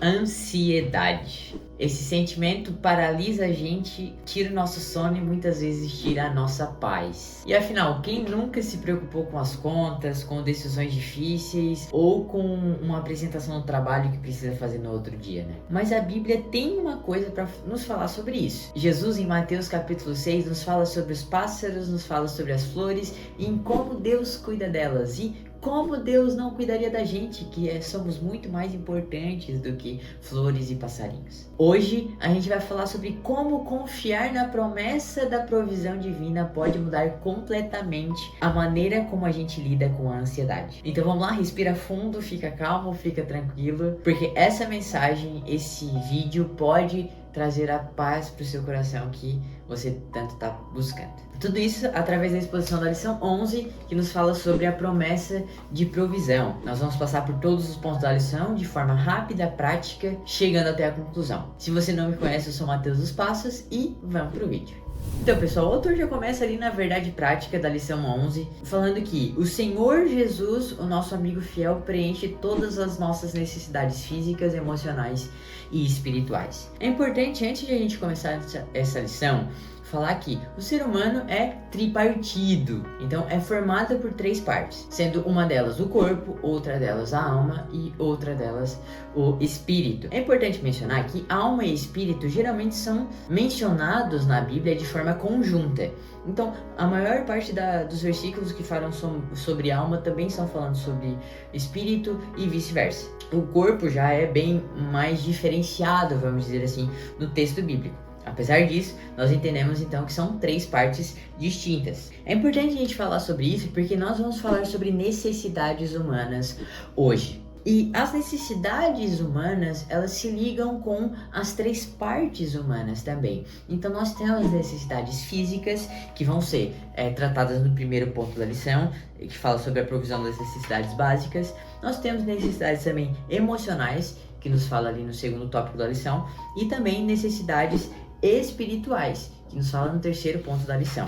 Ansiedade. Esse sentimento paralisa a gente, tira o nosso sono e muitas vezes tira a nossa paz. E afinal, quem nunca se preocupou com as contas, com decisões difíceis ou com uma apresentação no trabalho que precisa fazer no outro dia, né? Mas a Bíblia tem uma coisa para nos falar sobre isso. Jesus, em Mateus capítulo 6, nos fala sobre os pássaros, nos fala sobre as flores e em como Deus cuida delas. E como Deus não cuidaria da gente, que somos muito mais importantes do que flores e passarinhos. Hoje a gente vai falar sobre como confiar na promessa da provisão divina pode mudar completamente a maneira como a gente lida com a ansiedade. Então vamos lá, respira fundo, fica calmo, fica tranquilo, porque essa mensagem, esse vídeo pode trazer a paz para o seu coração que você tanto está buscando. Tudo isso através da exposição da lição 11, que nos fala sobre a promessa de provisão. Nós vamos passar por todos os pontos da lição de forma rápida, prática, chegando até a conclusão. Se você não me conhece, eu sou Matheus dos Passos e vamos pro vídeo. Então, pessoal, o autor já começa ali na verdade prática da lição 11, falando que o Senhor Jesus, o nosso amigo fiel, preenche todas as nossas necessidades físicas, emocionais e espirituais. É importante, antes de a gente começar essa lição, falar que o ser humano é tripartido, então é formado por 3 partes, sendo uma delas o corpo, outra delas a alma e outra delas o espírito. É importante mencionar que alma e espírito geralmente são mencionados na Bíblia de forma conjunta. Então, a maior parte dos versículos que falam sobre alma também estão falando sobre espírito e vice-versa. O corpo já é bem mais diferenciado, vamos dizer assim, no texto bíblico. Apesar disso, nós entendemos então que são 3 partes distintas. É importante a gente falar sobre isso porque nós vamos falar sobre necessidades humanas hoje. E as necessidades humanas, elas se ligam com as 3 partes humanas também. Então nós temos necessidades físicas, que vão ser tratadas no primeiro ponto da lição, que fala sobre a provisão das necessidades básicas. Nós temos necessidades também emocionais, que nos fala ali no segundo tópico da lição, e também necessidades espirituais, que nos fala no terceiro ponto da lição.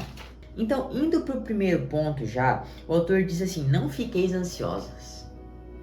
Então, indo para o primeiro ponto já, o autor diz assim: não fiqueis ansiosos.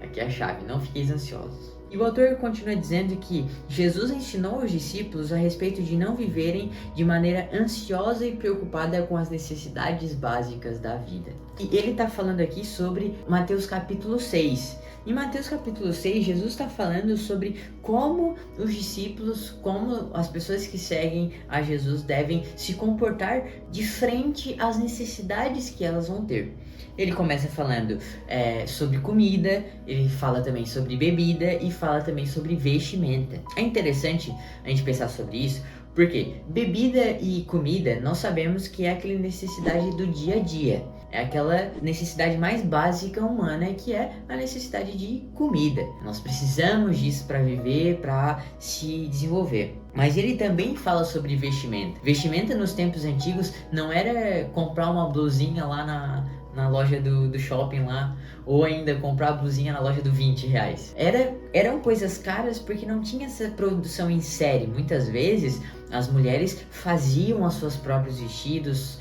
Aqui é a chave, não fiqueis ansiosos. E o autor continua dizendo que Jesus ensinou aos discípulos a respeito de não viverem de maneira ansiosa e preocupada com as necessidades básicas da vida. E ele está falando aqui sobre Mateus capítulo 6. Em Mateus capítulo 6, Jesus está falando sobre como os discípulos, como as pessoas que seguem a Jesus devem se comportar de frente às necessidades que elas vão ter. Ele começa falando sobre comida, ele fala também sobre bebida e fala também sobre vestimenta. É interessante a gente pensar sobre isso, porque bebida e comida nós sabemos que é aquela necessidade do dia a dia. É aquela necessidade mais básica humana, que é a necessidade de comida. Nós precisamos disso para viver, para se desenvolver. Mas ele também fala sobre vestimenta. Vestimenta nos tempos antigos não era comprar uma blusinha lá na loja do shopping lá, ou ainda comprar a blusinha na loja do R$20. Eram coisas caras porque não tinha essa produção em série. Muitas vezes as mulheres faziam os seus próprios vestidos,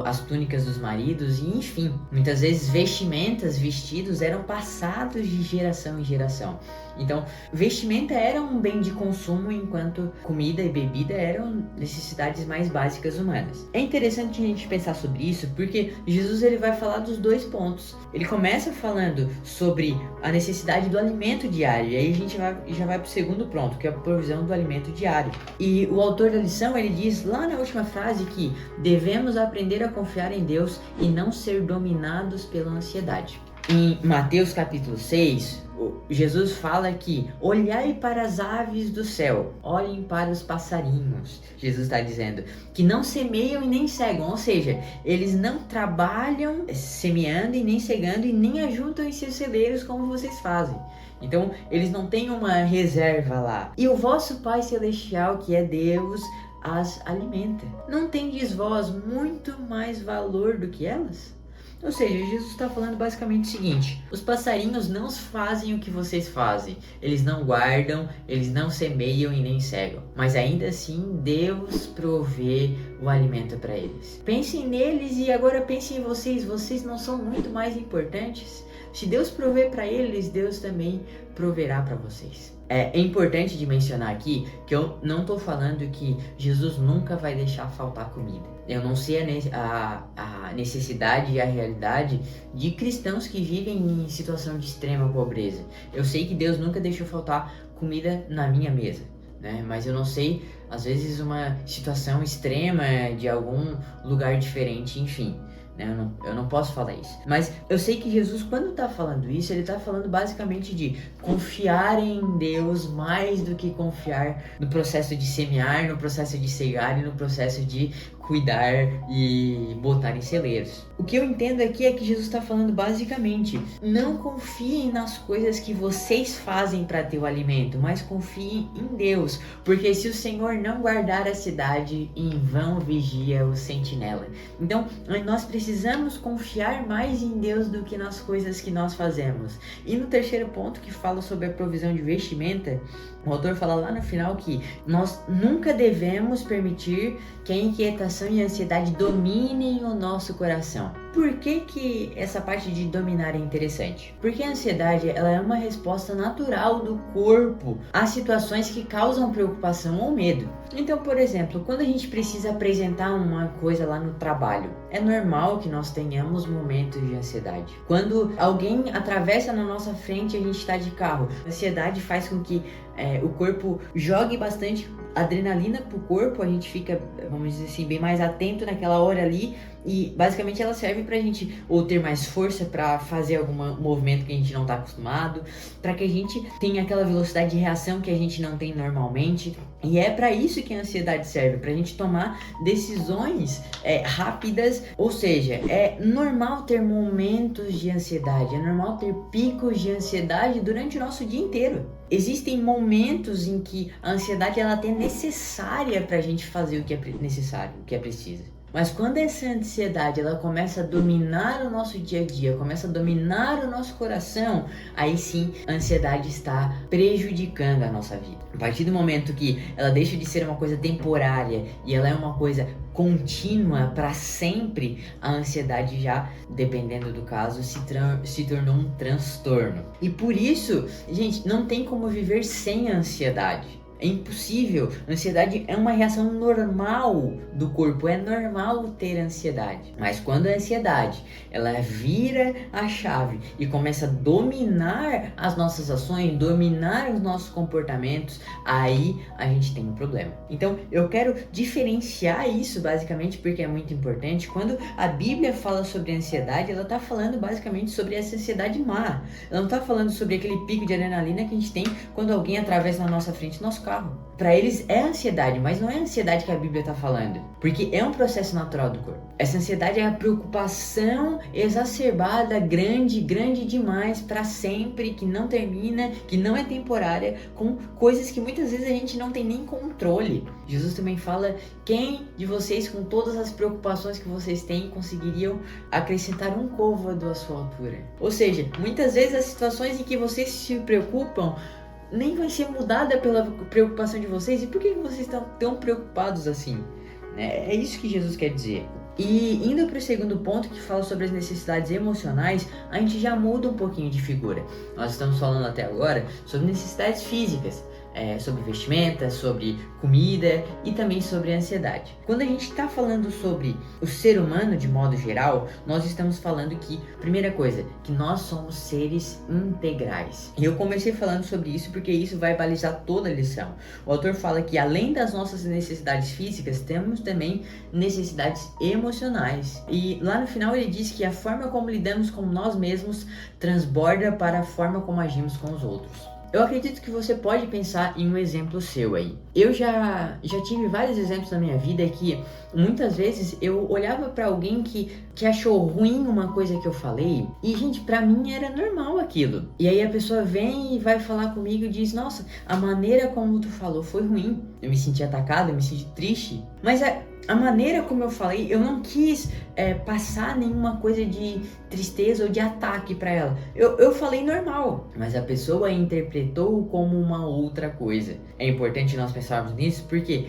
as túnicas dos maridos e enfim, muitas vezes vestidos eram passados de geração em geração. Então, vestimenta era um bem de consumo, enquanto comida e bebida eram necessidades mais básicas humanas. É interessante a gente pensar sobre isso, porque Jesus ele vai falar dos 2 pontos. Ele começa falando sobre a necessidade do alimento diário, e aí a gente já vai para o segundo ponto, que é a provisão do alimento diário. E o autor da lição, ele diz lá na última frase que devemos aprender a confiar em Deus e não ser dominados pela ansiedade. Em Mateus capítulo 6, Jesus fala que olhai para as aves do céu, olhem para os passarinhos. Jesus está dizendo que não semeiam e nem cegam, ou seja, eles não trabalham semeando e nem cegando e nem ajuntam em seus celeiros como vocês fazem. Então, eles não têm uma reserva lá. E o vosso Pai Celestial, que é Deus, as alimenta. Não tendes vós muito mais valor do que elas? Ou seja, Jesus está falando basicamente o seguinte: os passarinhos não fazem o que vocês fazem, eles não guardam, eles não semeiam e nem cegam, mas ainda assim Deus provê o alimento para eles. Pensem neles e agora pensem em vocês não são muito mais importantes? se Deus prover para eles, Deus também proverá para vocês. É importante de mencionar aqui que eu não estou falando que Jesus nunca vai deixar faltar comida. Eu não sei a necessidade e a realidade de cristãos que vivem em situação de extrema pobreza. Eu sei que Deus nunca deixou faltar comida na minha mesa, né? Mas eu não sei, às vezes, uma situação extrema de algum lugar diferente, enfim. Eu não posso falar isso. Mas eu sei que Jesus, quando está falando isso, ele está falando basicamente de confiar em Deus mais do que confiar no processo de semear, no processo de cegar e no processo de cuidar e botar em celeiros. O que eu entendo aqui é que Jesus está falando basicamente: não confiem nas coisas que vocês fazem para ter o alimento, mas confiem em Deus, porque se o Senhor não guardar a cidade, em vão vigia o sentinela. Então, nós precisamos confiar mais em Deus do que nas coisas que nós fazemos. E no terceiro ponto, que fala sobre a provisão de vestimenta, o autor fala lá no final que nós nunca devemos permitir que a inquietação e a ansiedade dominem o nosso coração. Por que essa parte de dominar é interessante? Porque a ansiedade, ela é uma resposta natural do corpo a situações que causam preocupação ou medo. Então, por exemplo, quando a gente precisa apresentar uma coisa lá no trabalho, é normal que nós tenhamos momentos de ansiedade. Quando alguém atravessa na nossa frente e a gente está de carro, a ansiedade faz com que o corpo jogue bastante adrenalina pro corpo, a gente fica, vamos dizer assim, bem mais atento naquela hora ali, e basicamente ela serve pra gente ou ter mais força para fazer algum movimento que a gente não tá acostumado, para que a gente tenha aquela velocidade de reação que a gente não tem normalmente. E é para isso que a ansiedade serve, pra gente tomar decisões rápidas. Ou seja, é normal ter momentos de ansiedade, é normal ter picos de ansiedade durante o nosso dia inteiro. Existem momentos em que a ansiedade ela até é necessária pra gente fazer o que é necessário, o que é preciso. Mas quando essa ansiedade ela começa a dominar o nosso dia a dia, começa a dominar o nosso coração, aí sim a ansiedade está prejudicando a nossa vida. A partir do momento que ela deixa de ser uma coisa temporária e ela é uma coisa contínua para sempre, a ansiedade já, dependendo do caso, se tornou um transtorno. E por isso, gente, não tem como viver sem a ansiedade. É impossível. A ansiedade é uma reação normal do corpo, é normal ter ansiedade. Mas quando a ansiedade ela vira a chave e começa a dominar as nossas ações, dominar os nossos comportamentos, aí a gente tem um problema. Então eu quero diferenciar isso basicamente porque é muito importante. Quando a Bíblia fala sobre ansiedade, ela está falando basicamente sobre essa ansiedade má. Ela não está falando sobre aquele pico de adrenalina que a gente tem quando alguém atravessa na nossa frente nosso carro. Para eles é ansiedade, mas não é a ansiedade que a Bíblia está falando, porque é um processo natural do corpo. Essa ansiedade é a preocupação exacerbada, grande demais para sempre, que não termina, que não é temporária, com coisas que muitas vezes a gente não tem nem controle. Jesus também fala: quem de vocês, com todas as preocupações que vocês têm, conseguiriam acrescentar um côvado à sua altura? Ou seja, muitas vezes as situações em que vocês se preocupam nem vai ser mudada pela preocupação de vocês. E por que vocês estão tão preocupados assim? É isso que Jesus quer dizer. E indo para o segundo ponto, que fala sobre as necessidades emocionais, a gente já muda um pouquinho de figura. Nós estamos falando até agora sobre necessidades físicas, sobre vestimenta, sobre comida e também sobre ansiedade. Quando a gente está falando sobre o ser humano de modo geral, nós estamos falando que, primeira coisa, que nós somos seres integrais. E eu comecei falando sobre isso porque isso vai balizar toda a lição. O autor fala que além das nossas necessidades físicas, temos também necessidades emocionais. E lá no final ele diz que a forma como lidamos com nós mesmos transborda para a forma como agimos com os outros. Eu acredito que você pode pensar em um exemplo seu aí. Eu já tive vários exemplos na minha vida que muitas vezes eu olhava pra alguém que achou ruim uma coisa que eu falei e, gente, pra mim era normal aquilo. E aí a pessoa vem e vai falar comigo e diz: nossa, a maneira como tu falou foi ruim. Eu me senti atacado, eu me senti triste. Mas a maneira como eu falei, eu não quis passar nenhuma coisa de tristeza ou de ataque pra ela. Eu falei normal, mas a pessoa interpretou como uma outra coisa. É importante nós pensarmos nisso porque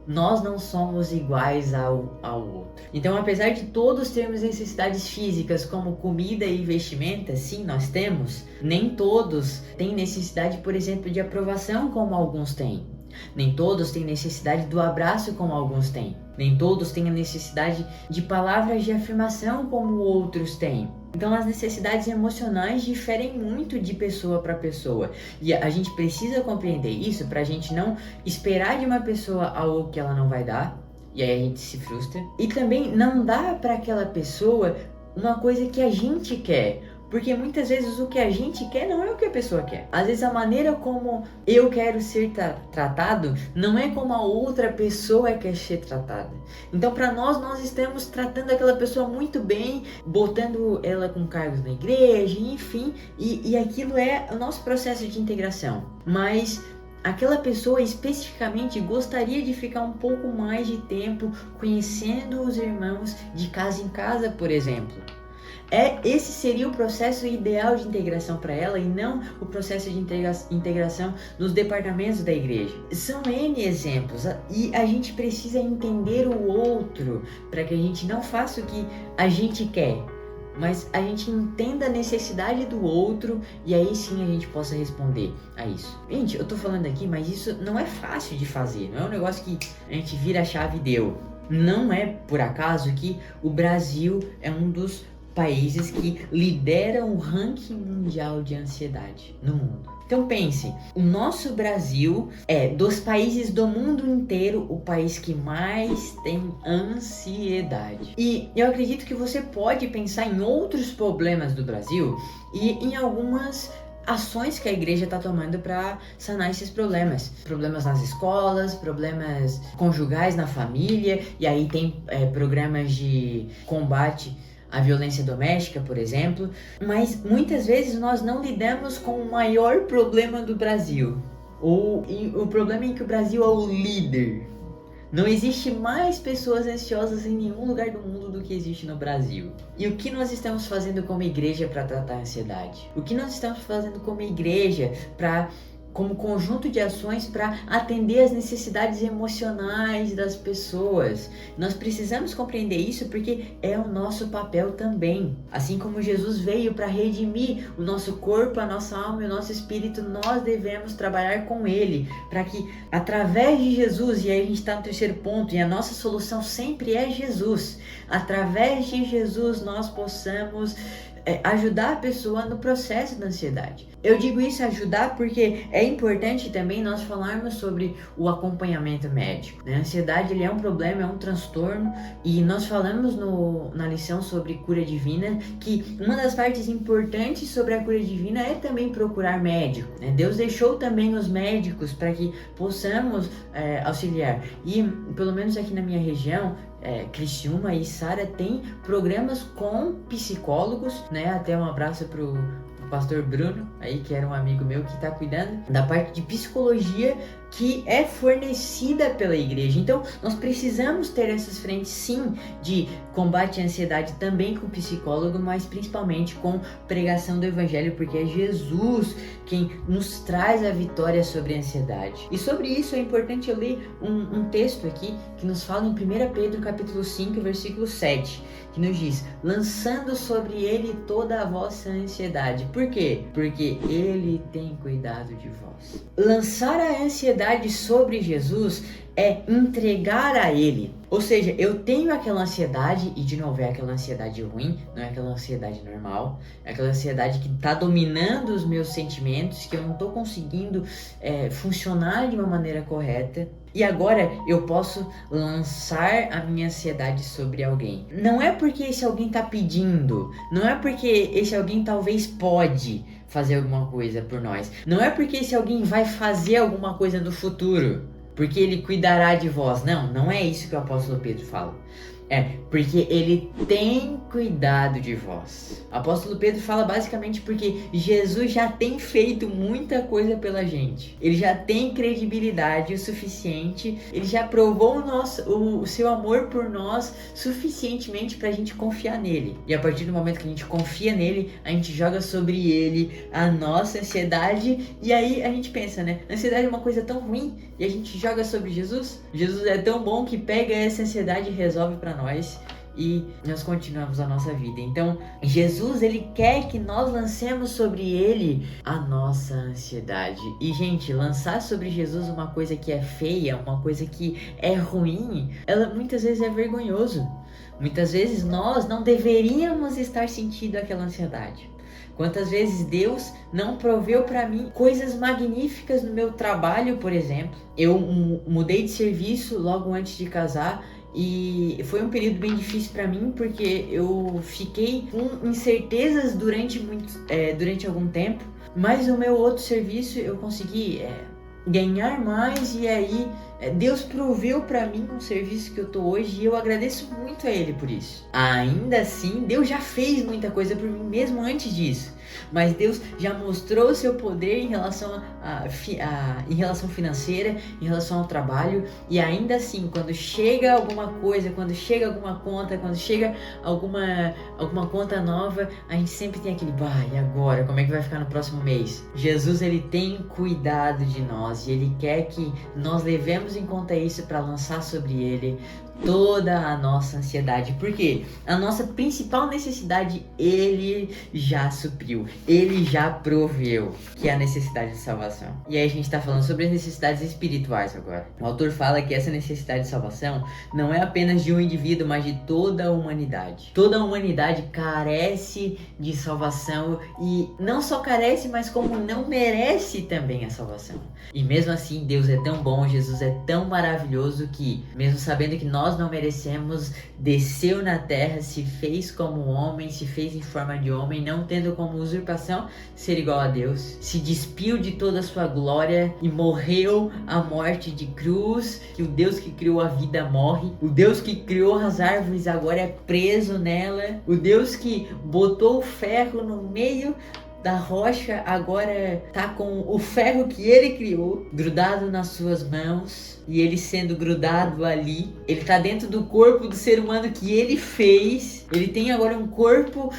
nós não somos iguais ao outro. Então, apesar de todos termos necessidades físicas como comida e vestimenta, sim, nós temos, nem todos têm necessidade, por exemplo, de aprovação como alguns têm. Nem todos têm necessidade do abraço como alguns têm. Nem todos têm a necessidade de palavras de afirmação como outros têm. Então as necessidades emocionais diferem muito de pessoa para pessoa. E a gente precisa compreender isso para a gente não esperar de uma pessoa algo que ela não vai dar. E aí a gente se frustra. E também não dá para aquela pessoa uma coisa que a gente quer. Porque muitas vezes o que a gente quer não é o que a pessoa quer. Às vezes a maneira como eu quero ser tratado não é como a outra pessoa quer ser tratada. Então para nós estamos tratando aquela pessoa muito bem, botando ela com cargos na igreja, enfim. E aquilo é o nosso processo de integração. Mas aquela pessoa especificamente gostaria de ficar um pouco mais de tempo conhecendo os irmãos de casa em casa, por exemplo. Esse seria o processo ideal de integração para ela e não o processo de integração nos departamentos da igreja. São N exemplos e a gente precisa entender o outro para que a gente não faça o que a gente quer, mas a gente entenda a necessidade do outro e aí sim a gente possa responder a isso. Gente, eu tô falando aqui, mas isso não é fácil de fazer, não é um negócio que a gente vira a chave e deu. Não é por acaso que o Brasil é um dos países que lideram o ranking mundial de ansiedade no mundo. Então pense, o nosso Brasil é, dos países do mundo inteiro, o país que mais tem ansiedade. E eu acredito que você pode pensar em outros problemas do Brasil e em algumas ações que a igreja está tomando para sanar esses problemas. Problemas nas escolas, problemas conjugais na família, e aí tem programas de combate a violência doméstica, por exemplo, mas muitas vezes nós não lidamos com o maior problema do Brasil, ou o problema em que o Brasil é o líder. Não existe mais pessoas ansiosas em nenhum lugar do mundo do que existe no Brasil. E o que nós estamos fazendo como igreja para tratar a ansiedade? O que nós estamos fazendo como igreja como conjunto de ações para atender as necessidades emocionais das pessoas? Nós precisamos compreender isso porque é o nosso papel também. Assim como Jesus veio para redimir o nosso corpo, a nossa alma e o nosso espírito, nós devemos trabalhar com Ele para que através de Jesus, e aí a gente está no terceiro ponto, e a nossa solução sempre é Jesus, através de Jesus nós possamos ajudar a pessoa no processo da ansiedade. Eu digo isso, ajudar, porque é importante também nós falarmos sobre o acompanhamento médico. A ansiedade ele é um problema, é um transtorno, e nós falamos na lição sobre cura divina que uma das partes importantes sobre a cura divina é também procurar médico. Deus deixou também os médicos para que possamos auxiliar. E pelo menos aqui na minha região, Criciúma e Sara tem programas com psicólogos, até um abraço pro pastor Bruno, aí, que era um amigo meu que está cuidando da parte de psicologia que é fornecida pela igreja. Então, nós precisamos ter essas frentes, sim, de combate à ansiedade também com psicólogo, mas principalmente com pregação do evangelho, porque é Jesus quem nos traz a vitória sobre a ansiedade. E sobre isso é importante eu ler um texto aqui que nos fala em 1 Pedro capítulo 5, versículo 7, que nos diz: lançando sobre ele toda a vossa ansiedade. Por quê? Porque ele tem cuidado de vós. Lançar a ansiedade sobre Jesus é entregar a ele. Ou seja, eu tenho aquela ansiedade, e de novo é aquela ansiedade ruim, não é aquela ansiedade normal, é aquela ansiedade que está dominando os meus sentimentos, que eu não estou conseguindo funcionar de uma maneira correta. E agora eu posso lançar a minha ansiedade sobre alguém. Não é porque esse alguém está pedindo, não é porque esse alguém talvez pode fazer alguma coisa por nós, não é porque esse alguém vai fazer alguma coisa no futuro, porque ele cuidará de vós. Não é isso que o apóstolo Pedro fala. Porque ele tem cuidado de vós. O apóstolo Pedro fala basicamente porque Jesus já tem feito muita coisa pela gente. Ele já tem credibilidade o suficiente, ele já provou o seu amor por nós suficientemente pra gente confiar nele. E a partir do momento que a gente confia nele, a gente joga sobre ele a nossa ansiedade, e aí a gente pensa, né? A ansiedade é uma coisa tão ruim, e a gente joga sobre Jesus. Jesus é tão bom que pega essa ansiedade e resolve pra nós, e nós continuamos a nossa vida. Então, Jesus, ele quer que nós lancemos sobre ele a nossa ansiedade. E, gente, lançar sobre Jesus uma coisa que é feia, uma coisa que é ruim, ela muitas vezes é vergonhoso. Muitas vezes nós não deveríamos estar sentindo aquela ansiedade. Quantas vezes Deus não proveu para mim coisas magníficas no meu trabalho, por exemplo. Eu mudei de serviço logo antes de casar, e foi um período bem difícil para mim, porque eu fiquei com incertezas durante algum tempo, mas no meu outro serviço eu consegui ganhar mais, e aí Deus proveu para mim um serviço que eu tô hoje, e eu agradeço muito a Ele por isso. Ainda assim, Deus já fez muita coisa por mim mesmo antes disso, mas Deus já mostrou o seu poder em relação em relação financeira, em relação ao trabalho, e ainda assim, quando chega alguma coisa, quando chega alguma conta, quando chega alguma conta nova, a gente sempre tem aquele, e agora? Como é que vai ficar no próximo mês? Jesus, ele tem cuidado de nós, e ele quer que nós levemos em conta isso para lançar sobre ele toda a nossa ansiedade, porque a nossa principal necessidade ele já supriu, ele já proveu, que é a necessidade de salvação. E aí a gente está falando sobre as necessidades espirituais agora. O autor fala que essa necessidade de salvação não é apenas de um indivíduo, mas de toda a humanidade. Toda a humanidade carece de salvação, e não só carece, mas como não merece também a salvação. E mesmo assim, Deus é tão bom, Jesus é tão maravilhoso que, mesmo sabendo que nós não merecemos, desceu na terra, se fez como homem, se fez em forma de homem, não tendo como usurpação ser igual a Deus, se despiu de toda a sua glória e morreu a morte de cruz, que o Deus que criou a vida morre, o Deus que criou as árvores agora é preso nela, o Deus que botou o ferro no meio da rocha agora tá com o ferro que ele criou grudado nas suas mãos, e ele sendo grudado ali, ele tá dentro do corpo do ser humano que ele fez. Ele tem agora um corpo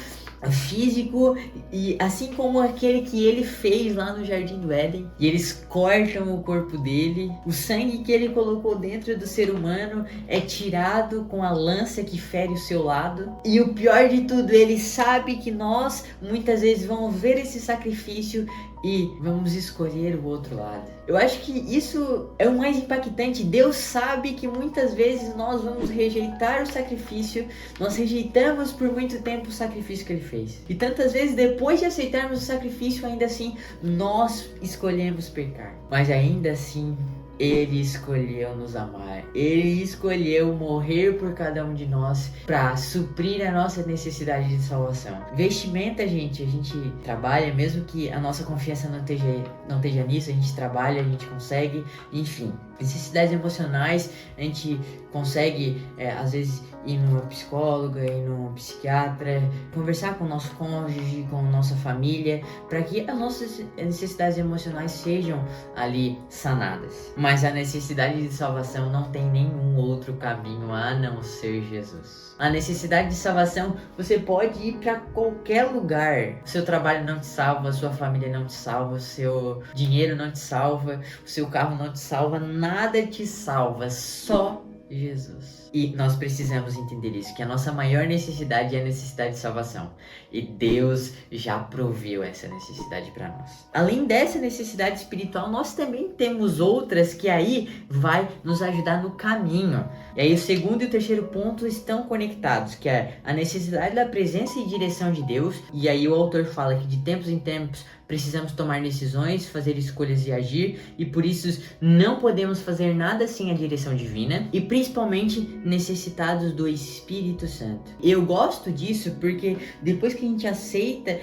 físico, e assim como aquele que ele fez lá no Jardim do Éden, e eles cortam o corpo dele, o sangue que ele colocou dentro do ser humano é tirado com a lança que fere o seu lado, e o pior de tudo, ele sabe que nós muitas vezes vamos ver esse sacrifício e vamos escolher o outro lado. Eu acho que isso é o mais impactante. Deus sabe que muitas vezes nós vamos rejeitar o sacrifício, nós rejeitamos por muito tempo o sacrifício que ele fez. E tantas vezes depois de aceitarmos o sacrifício, ainda assim, nós escolhemos pecar. Mas ainda assim, ele escolheu nos amar, ele escolheu morrer por cada um de nós para suprir a nossa necessidade de salvação. Vestimenta, gente, a gente trabalha, mesmo que a nossa confiança não esteja nisso, a gente trabalha, a gente consegue, enfim. Necessidades emocionais, a gente consegue, às vezes, ir numa psicóloga, ir num psiquiatra, conversar com o nosso cônjuge, com a nossa família, para que as nossas necessidades emocionais sejam ali sanadas. Mas a necessidade de salvação não tem nenhum outro caminho a não ser Jesus. A necessidade de salvação, você pode ir para qualquer lugar. O seu trabalho não te salva, a sua família não te salva, o seu dinheiro não te salva, o seu carro não te salva, nada te salva, só Jesus. E nós precisamos entender isso, que a nossa maior necessidade é a necessidade de salvação. E Deus já proveu essa necessidade para nós. Além dessa necessidade espiritual, nós também temos outras que aí vai nos ajudar no caminho. E aí o segundo e o terceiro ponto estão conectados, que é a necessidade da presença e direção de Deus. E aí o autor fala que de tempos em tempos precisamos tomar decisões, fazer escolhas e agir, e por isso não podemos fazer nada sem a direção divina, e principalmente necessitados do Espírito Santo. Eu gosto disso porque depois que a gente aceita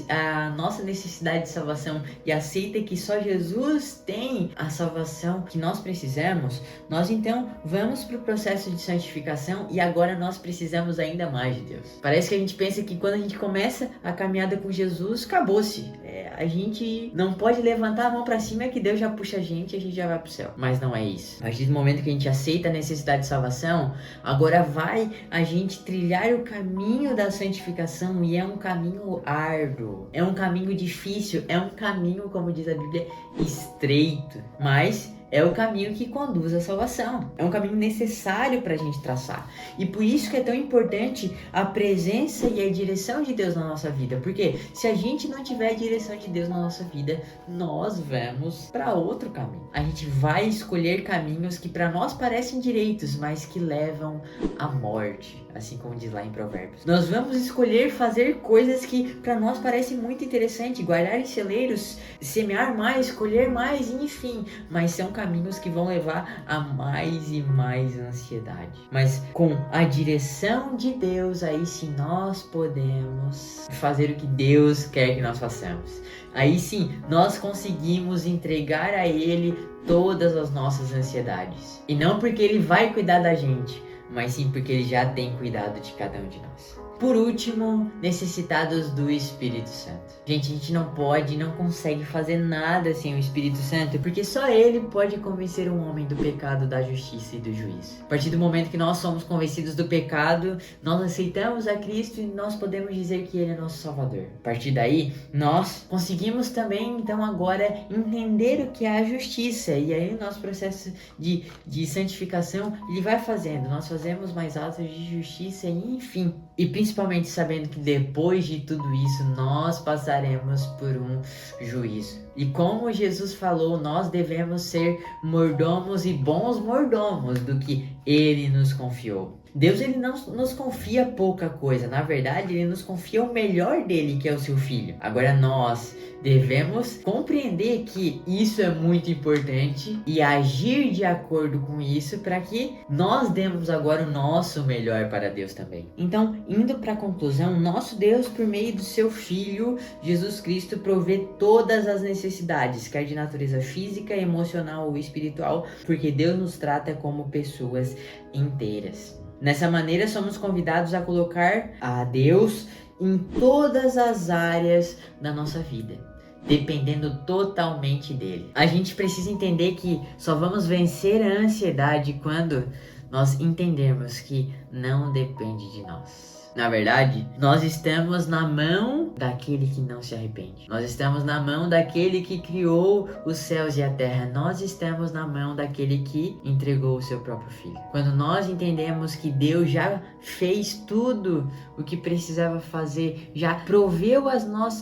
a nossa necessidade de salvação e aceita que só Jesus tem a salvação que nós precisamos, nós então vamos para o processo de santificação e agora nós precisamos ainda mais de Deus. Parece que a gente pensa que quando a gente começa a caminhada com Jesus, acabou-se. A gente não pode levantar a mão para cima que Deus já puxa a gente já vai pro céu. Mas não é isso. A partir do momento que a gente aceita a necessidade de salvação, agora vai a gente trilhar o caminho da santificação, e é um caminho árduo, é um caminho difícil, é um caminho, como diz a Bíblia, estreito, mas é o caminho que conduz à salvação. É um caminho necessário para a gente traçar. E por isso que é tão importante a presença e a direção de Deus na nossa vida. Porque se a gente não tiver a direção de Deus na nossa vida, nós vamos para outro caminho. A gente vai escolher caminhos que para nós parecem direitos, mas que levam à morte. Assim como diz lá em Provérbios. Nós vamos escolher fazer coisas que para nós parecem muito interessantes. Guardar em celeiros, semear mais, colher mais, enfim. Mas são caminhos que vão levar a mais e mais ansiedade. Mas com a direção de Deus, aí sim nós podemos fazer o que Deus quer que nós façamos. Aí sim nós conseguimos entregar a Ele todas as nossas ansiedades. E não porque Ele vai cuidar da gente, mas sim porque Ele já tem cuidado de cada um de nós. Por último, necessitados do Espírito Santo. Gente, a gente não consegue fazer nada sem o Espírito Santo, porque só Ele pode convencer um homem do pecado, da justiça e do juízo. A partir do momento que nós somos convencidos do pecado, nós aceitamos a Cristo e nós podemos dizer que Ele é nosso Salvador. A partir daí, nós conseguimos também, então, agora entender o que é a justiça. E aí o nosso processo de santificação, ele vai fazendo. Nós fazemos mais atos de justiça e enfim. E principalmente sabendo que depois de tudo isso, nós passaremos por um juízo. E como Jesus falou, nós devemos ser mordomos e bons mordomos do que Ele nos confiou. Deus, Ele não nos confia pouca coisa. Na verdade, Ele nos confia o melhor dele, que é o seu Filho. Agora nós devemos compreender que isso é muito importante e agir de acordo com isso para que nós demos agora o nosso melhor para Deus também. Então, indo para a conclusão, nosso Deus, por meio do seu Filho, Jesus Cristo, provê todas as necessidades, quer de natureza física, emocional ou espiritual, porque Deus nos trata como pessoas inteiras. Dessa maneira, somos convidados a colocar a Deus em todas as áreas da nossa vida, dependendo totalmente dele. A gente precisa entender que só vamos vencer a ansiedade quando nós entendermos que não depende de nós. Na verdade, nós estamos na mão daquele que não se arrepende. Nós estamos na mão daquele que criou os céus e a terra. Nós estamos na mão daquele que entregou o seu próprio Filho. Quando nós entendemos que Deus já fez tudo o que precisava fazer, já proveu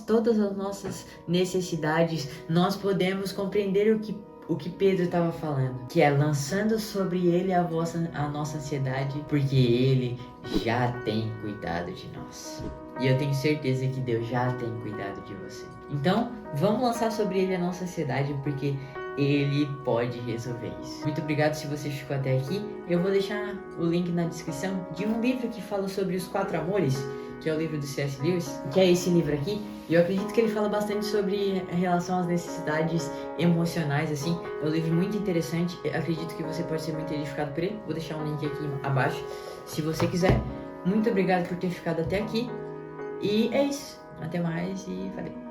todas as nossas necessidades, nós podemos compreender o que Pedro estava falando, que é lançando sobre ele a nossa ansiedade, porque ele já tem cuidado de nós. E eu tenho certeza que Deus já tem cuidado de você. Então, vamos lançar sobre ele a nossa ansiedade, porque ele pode resolver isso. Muito obrigado se você ficou até aqui. Eu vou deixar o link na descrição de um livro que fala sobre os 4 amores, que é o livro do C.S. Lewis, que é esse livro aqui. E eu acredito que ele fala bastante sobre a relação às necessidades emocionais, assim. É um livro muito interessante. Eu acredito que você pode ser muito edificado por ele. Vou deixar um link aqui abaixo, se você quiser. Muito obrigado por ter ficado até aqui. E é isso. Até mais e valeu.